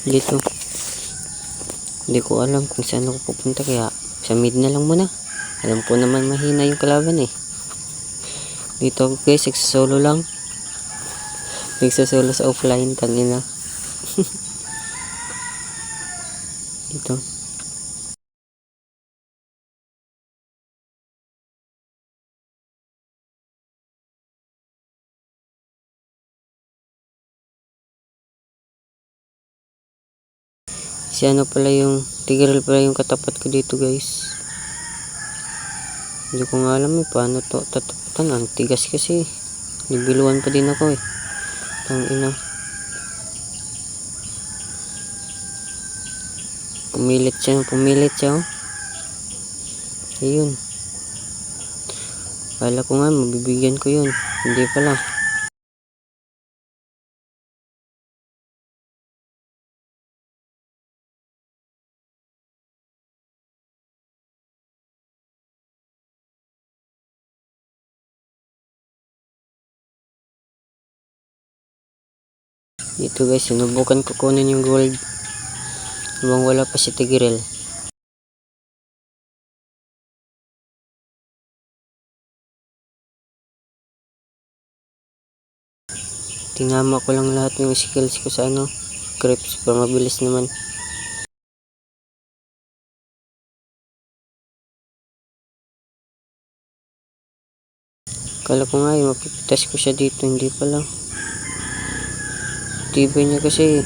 dito. Hindi ko alam kung saan ako pupunta, kaya sa mid na lang muna. Alam ko naman mahina yung kalaban eh. Dito ako guys, nagsasolo lang. Nagsasolo sa offline, tangina. Dito. Si ano pala yung Tigreal pala yung katapat ko dito guys. Hindi ko nga alam eh paano to tatapatan. Ang tigas kasi. Nagbiluan pa din ako eh. Tangina. Pumilit siya oh. Ayun. Kala ko nga mabibigyan ko yun. Hindi pala. Dito guys, sinubukan ko kunin yung gold. Habang wala pa si Tigreal. Tinama ko lang lahat ng skills ko sa ano, creeps para mabilis naman. Kala ko nga mapipitas ko siya dito, hindi pala. Tibay niya kasi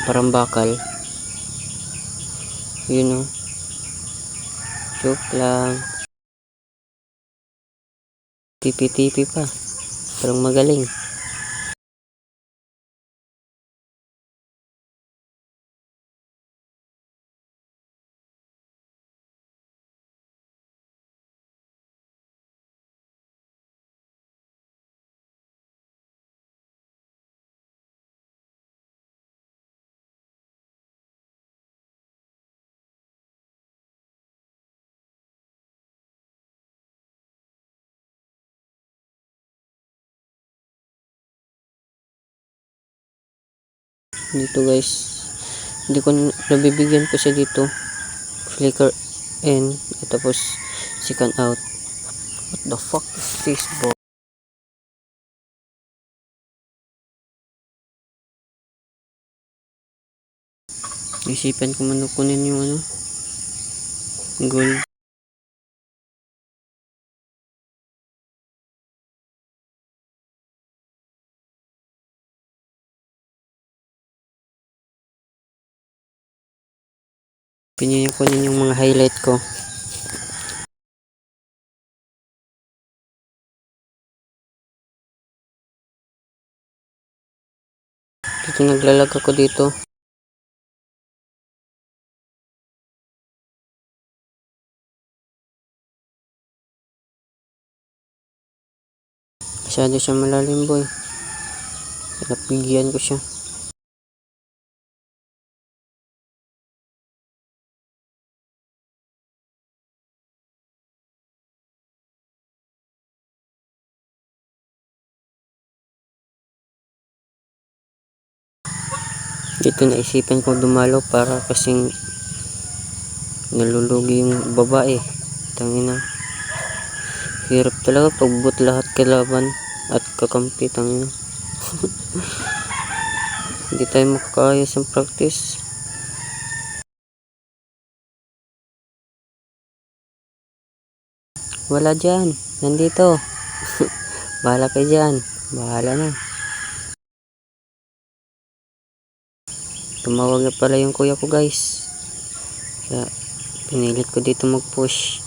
parang bakal. Yun oh. Joke lang. Tipi-tipi pa. Parang magaling. Dito guys, hindi ko nabibigyan ko siya dito. Flicker in, tapos second out. What the fuck is this bro? Isipan ko man kunin yung ano, gold. Pinili ko kunin yung mga highlight ko. Dito naglalag ako dito. Masyado siya malalim boy. Napigyan ko siya. Dito naisipan ko dumalo para kasing nalulugi yung babae. Tangina. Hirap talaga pagbut lahat kalaban at kakampi. Tangina. Hindi tayo makakaayos ang practice. Wala dyan. Nandito. Bahala kayo dyan. Bahala na. Tumawag na pala yung kuya ko guys. Kaya pinilit ko dito mag-push.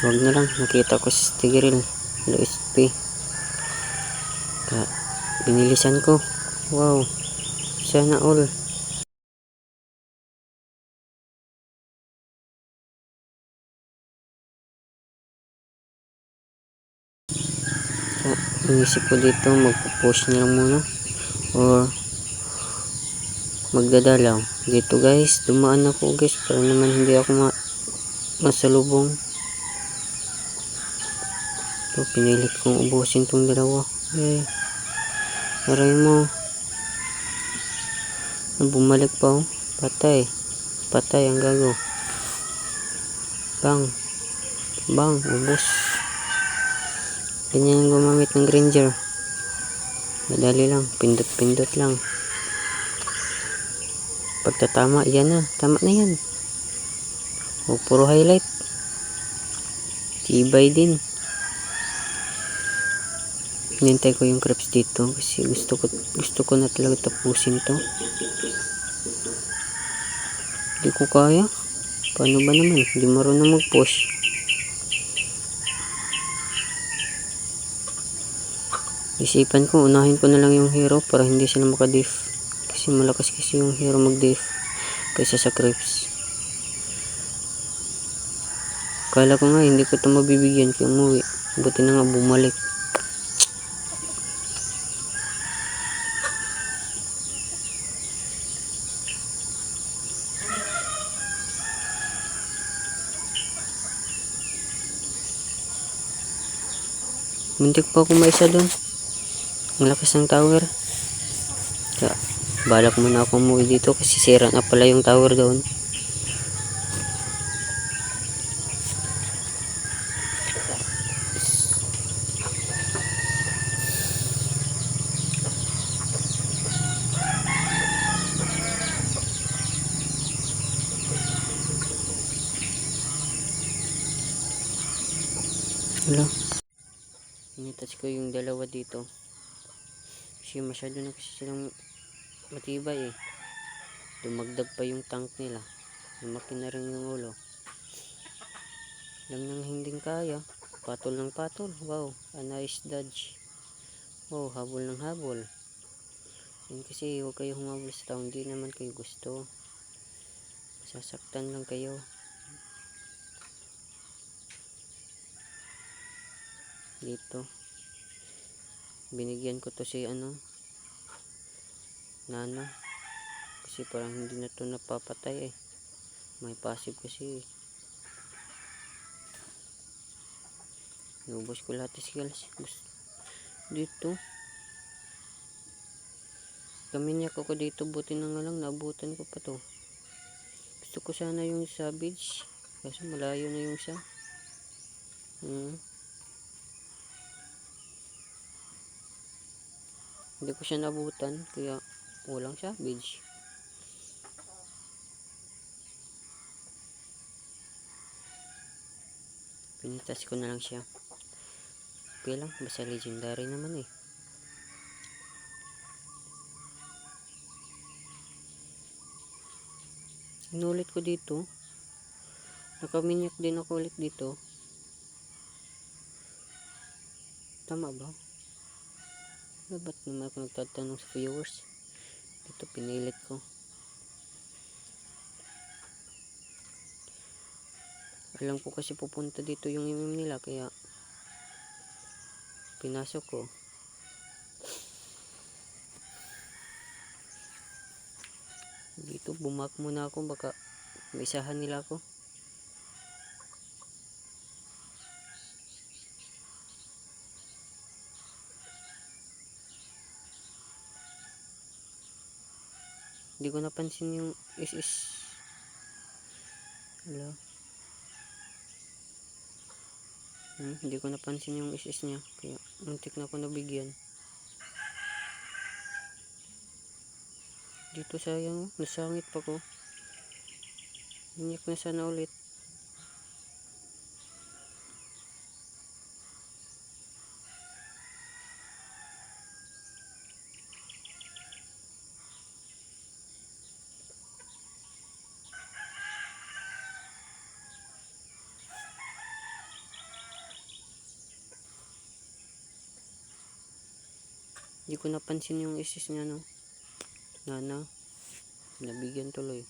Huwag na lang. Nakita ko si Tigreal. Low SP. Kaya binilisan ko. Wow. Sana all. So, inisip ko dito mag-push na lang muna. Or magdadalaw. Dito guys. Dumaan ako guys. Para naman hindi ako masalubong. So, pinilit kong ubusin tong dalawa. Aray mo. Bumalik pa oh. Patay. Patay ang gago. Bang. Bang. Ubos. Ganyan ang gumamit ng Granger. Madali lang. Pindot-pindot lang. Pagtatama. Yan na. Tama na yan. O puro highlight. Tibay din. Hinintay ko yung crepes dito kasi gusto ko na talaga tapusin to. Hindi ko kaya. Paano ba naman? Hindi marunong mag-push. Isipan ko, unahin ko na lang yung hero para hindi sila maka-diff. Kasi malakas kasi yung hero mag-diff kaysa sa crepes. Kala ko nga hindi ko ito mabibigyan kaya umuwi. Buti na nga bumalik. Muntik pa ako maisa doon. Ang lakas ng tower. Kaya, balak muna ako umuwi dito kasi sira na pala yung tower doon. Wala. Initouch ko yung dalawa dito. Kasi masyado na kasi silang matibay eh. Dumagdag pa yung tank nila. Lumaki na rin yung ulo. Alam nang hindi kaya. Patol ng patol. Wow, a nice dodge. Wow, habol ng habol. Yan kasi huwag kayo humabol sa tao. Hindi naman kayo gusto. Sasaktan lang kayo. Dito. Binigyan ko to si Nana. Kasi parang hindi na to napapatay eh. May passive kasi eh. Nubos ko lahat skills. Dito. Kaminyak ako dito. Buti na nga lang. Naabutan ko pa to. Gusto ko sana yung savage. Kasi malayo na yung siya. Hindi ko siya nabutan. Kaya walang savage. Pinitas ko na lang siya. Okay lang. Basta legendary naman eh. Inulit ko dito. Nakaminyak din ako ulit dito. Tama ba? Ba't naman ako nagtatanong sa viewers? Ito pinilit ko. Alam ko kasi pupunta dito yung MM nila kaya pinasok ko. Dito bumak muna ako baka maisahan nila ako. Hindi ko napansin yung SS. Hello. Hindi ko napansin yung SS niya kaya muntik na ako nabigyan. Dito sayang, nasangit pa ko. Inyak na sana ulit. Hindi ko napansin yung SS niya no. Nana. Nabigyan tuloy.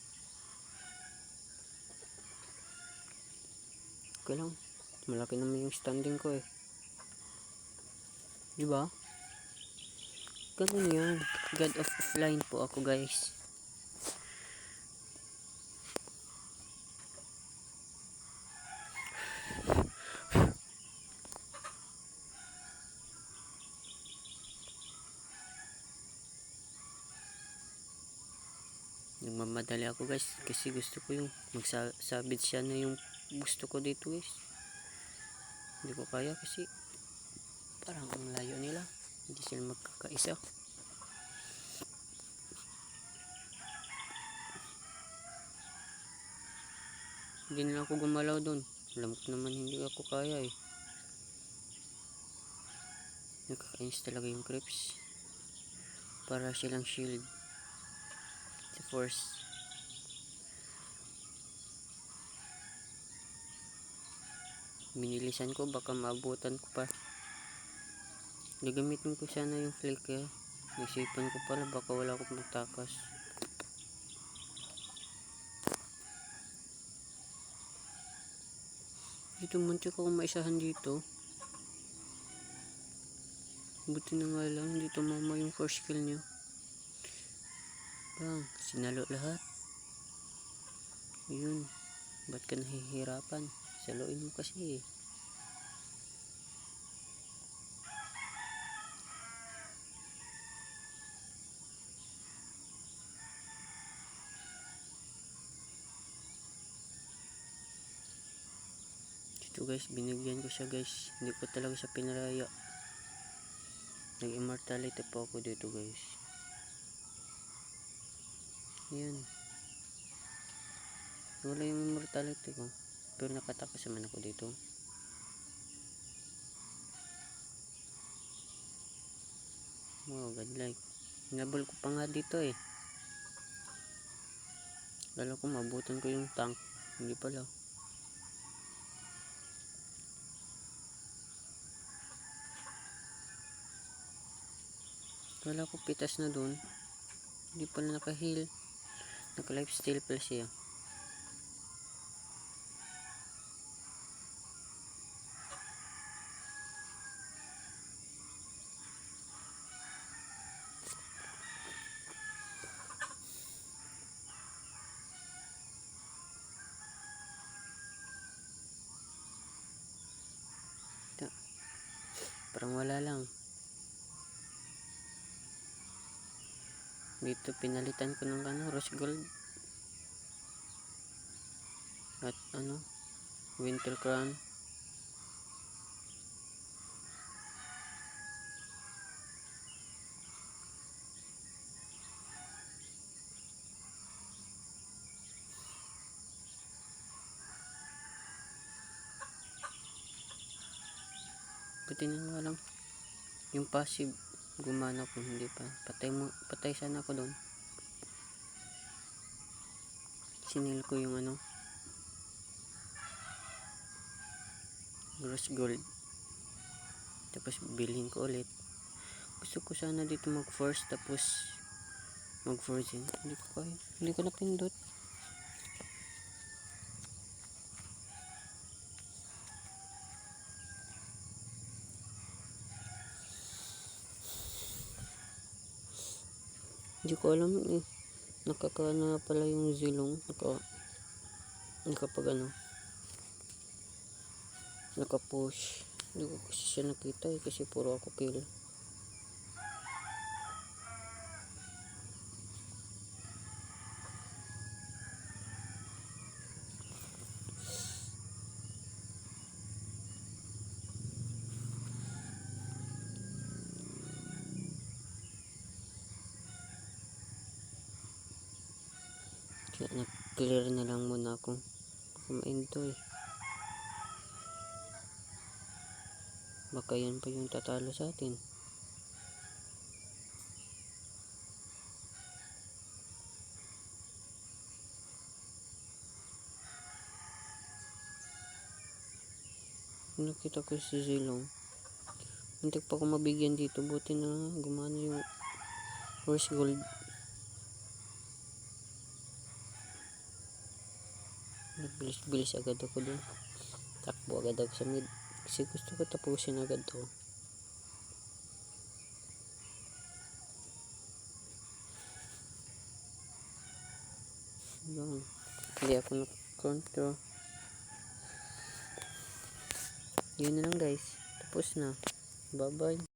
Okay lang. Malaki naman yung standing ko eh. Diba? Ganun yan. God of offline po ako guys. nagmamadali ako guys kasi gusto ko yung magsabit siya na yung gusto ko dito guys. Hindi ko kaya kasi parang ang layo nila, hindi sila magkakaisa. Hindi na ako gumalaw doon, alam ko naman hindi ako kaya eh. Nakakainis talaga yung creeps, para silang shield sa force. Binilisan ko, baka maabutan ko pa. Gagamitin ko sana yung flicker. Naisipan ko pala baka wala akong magtakas. Dito muntik ako maisahan dito. Buti na nga lang hindi tumama yung first kill niya. Bang, sinalo lahat. Ayun, ba't ka nahihirapan? Saluin mo kasi eh. Ito guys, binigyan ko siya guys, hindi ko talaga siya pinaraya. Nag-immortality po ako dito guys. Ayan, wala yung immortality ko, pero nakatakas naman ako dito. Oh godlike, nabol ko pa nga dito eh. Lalo ko mabutan ko yung tank, hindi pala. Wala ko pitas na dun, hindi pala naka-heal, naka-lifesteal pala siya. Parang wala lang. Dito pinalitan ko ng rose gold at winter crown. Buti na nga lang yung passive gumana ko, hindi pa. Patay sana ako doon. Sinil ko yung rose gold, tapos bilhin ko ulit. Gusto ko sana dito mag force tapos mag frozen, hindi ko kaya, hindi ko napindot. Hindi ko alam eh, nakakana pala yung zilong, nakapag nakapush. Hindi ko kasi siya nakita eh, kasi puro ako kill. Kaya nag-clear na lang muna ako. Kumain to eh. Baka yan pa yung tatalo sa atin. Nakita ko si Zilong. Muntik pa ako mabigyan dito. Buti na gumana yung rose gold. Nagbilis-bilis agad ako dun. Takbo agad ako sa mid. Kasi gusto ko tapusin agad to. Yan. Hindi ako na-control. Yun na lang guys. Tapos na. Bye bye.